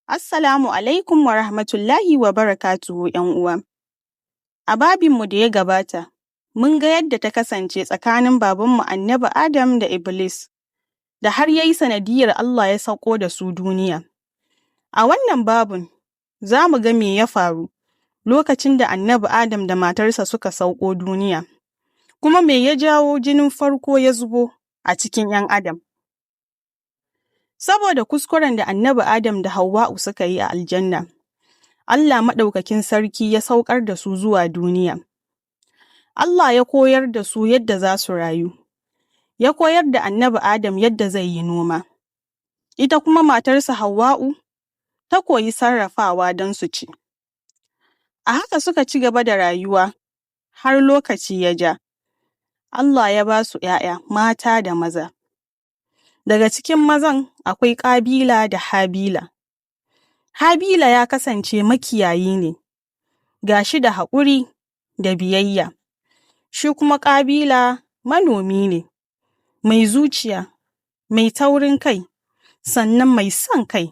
Assalamu alaikum wa rahmatullahi wa barakatuhu ‘yan'uwa. A babinmu da ya gabata, mun ga yadda ta kasance tsakanin babanmu Annabi Adam da Iblis, da har ya yi sanadiyar Allah ya sauko da su duniya. A wannan babin, za mu ga me ya faru lokacin da Annabi Adam da matarsa suka sauko duniya, kuma me ya jawo jinin farko ya zubo a cikin ‘yan Adam. Saboda kuskuren da Annabi Adam da Hawwa suka yi a Aljanna, Allah Maɗaukakin Sarki ya saukar da su zuwa duniya. Allah ya koyar da su yadda za su rayu, ya koyar da Annabi Adam yadda zai yi noma. Ita kuma matarsa Hawwa'u ta koyi sarrafawa don su ci. A haka suka ci gaba da rayuwa har lokaci ya ja. Allah ya ba su ‘ya'ya mata da maza. Daga cikin mazan akwai Qabila da Habila. Habila ya kasance makiyayi ne, ga shi da haƙuri da biyayya. Shi kuma Qabila manomi ne, mai zuciya, mai taurin kai, sannan mai son kai.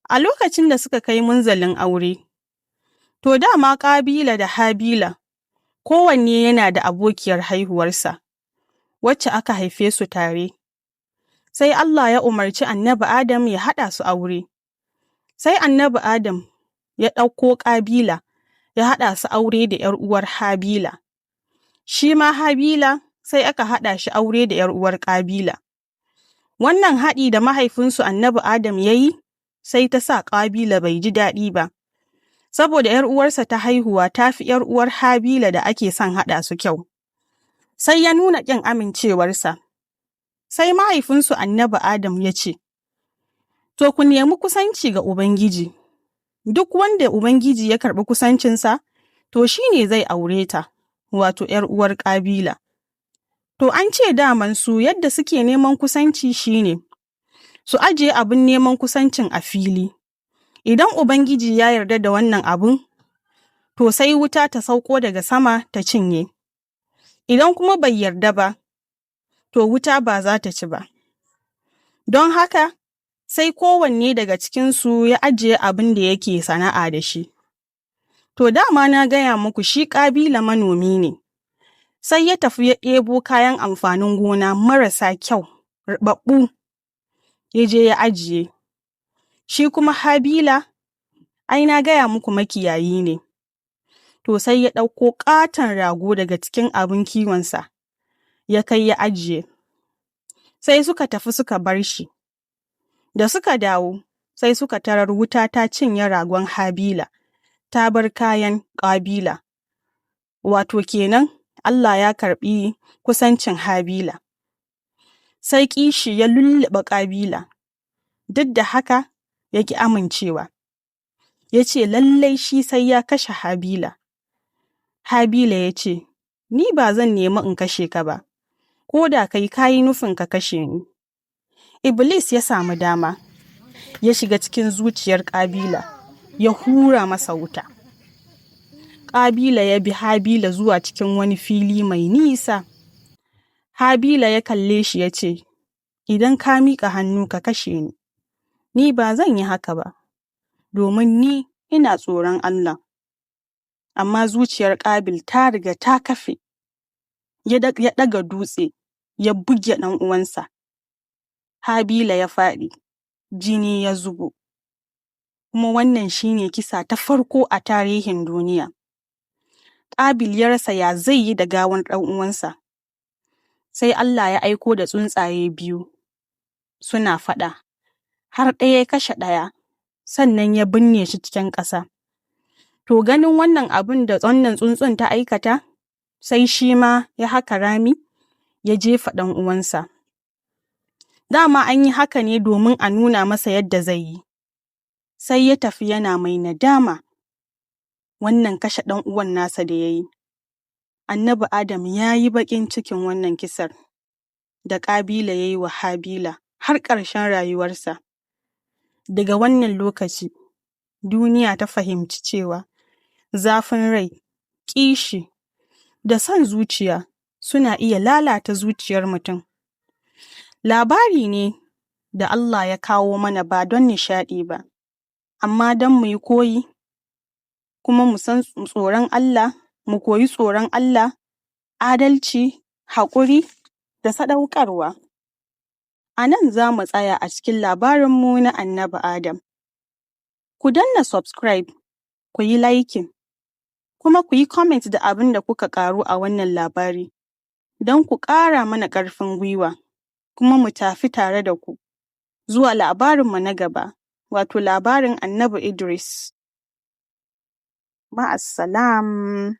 A lokacin da suka kai munzalin aure, to dama Qabila da Habila kowanne yana da abokiyar haihuwarsa, wacce aka haife su tare. Sai Allah ya umarci Annabi Adam ya haɗa su aure. Sai Annabi Adam ya ɗauko Qabila ya haɗa su aure da ‘yar'uwar Habila. Shi ma Habila sai aka haɗa shi aure da ‘yar'uwar Qabila. Wannan haɗi da mahaifinsu Annabi Adam ya yi, sai ta sa Qabila bai ji daɗi ba, saboda ‘yar'uwarsa ta haihuwa ta fi ‘yar'uwar Habila da ake son haɗa su kyau. Sai ya nuna ƙin amincewarsa. Sai mahaifinsu Annabi Adam ya ce, To, ku nemi kusanci ga Ubangiji, duk wanda Ubangiji ya karɓi kusancinsa, to shi ne zai aure ta, wato ‘yar'uwar Qabila. To, an ce daman su yadda suke neman kusanci shi ne, su ajiye abin neman kusancin a fili. Idan Ubangiji ya yarda da wannan abun, to sai wuta ta sauko daga sama ta cinye. Idan kuma bai yarda ba, to wuta ba za ta ci ba. Don haka, sai kowanne daga cikinsu ya ajiye abin da yake sana'a da shi. To dama na gaya muku shi Qabila manomi ne, sai ya tafi ya ɗebo kayan amfanin gona marasa kyau, ruɓaɓɓu, ya je ya ajiye. Shi kuma Habila, ai na gaya muku makiyayi ne, to sai ya ɗauko ƙaton rago daga cikin abin kiwonsa, ya kai ya ajiye. Sai suka tafi suka bar shi. Da suka dawo, sai suka tarar wuta ta cinye ragon Habila, ta bar kayan Qabila. Wato kenan Allah ya karɓi kusancin Habila. Sai kishi ya lulluɓe Qabila, duk da haka ya ƙi amincewa. Ya ce lallai shi sai ya kashe Habila. Habila ya ce, Ni ba zan nemi in kashe ka ba, ko da kai kayi nufin ka kashe ni. Iblis ya samu dama, ya shiga cikin zuciyar Qabila, ya hura masa wuta. Qabila ya bi Habila zuwa cikin wani fili mai nisa. Habila ya kalle shi ya ce, Idan ka miƙa hannu ka kashe ni ba zan yi haka ba, domin ni ina tsoron Allah. Amma zuciyar Qabil ta riga ta kafe, ya ɗaga dutse, ya buge ɗan uwansa. Habila ya faɗi, jini ya zubo. Kuma wannan shine kisa ta farko a tarihin duniya. Qabil ya rasa ya zai yi da gawar ɗan uwansa. Sai Allah ya aiko da tsuntsaye biyu, suna faɗa, har ɗaya ya kashe ɗaya, sannan ya binne shi cikin ƙasa. To ganin wannan abin da wannan tsuntsun ta aikata, sai shi ma ya haka rami, ya jefa ɗan uwansa. Dama an yi haka ne domin a nuna masa yadda zai yi. Sai ya tafi yana mai nadama wannan kashe ɗan uwan nasa da ya yi. Annabi Adam ya yi baƙin cikin wannan kisar da Qabila ya yi wa Habila har ƙarshen rayuwarsa. Daga wannan lokaci, duniya ta fahimci cewa zafin rai, kishi, da son zuciya suna iya lalata zuciyar mutum. Labari ne da Allah ya kawo mana ba don nishaɗi ba, amma don mu yi koyi, kuma mu san tsoron Allah, mu koyi tsoron Allah, adalci, haƙuri da sadaukarwa. A nan za mu tsaya a cikin labarinmu na Annabi Adam. Ku danna subscribe, ku yi liking, kuma ku yi comment da abin da kuka ƙaru a wannan labari, don ku ƙara mana ƙarfin gwiwa, kuma mu tafi tare da ku zuwa labarinmu na gaba, wato labarin Annabi Idris. Ma'assalam.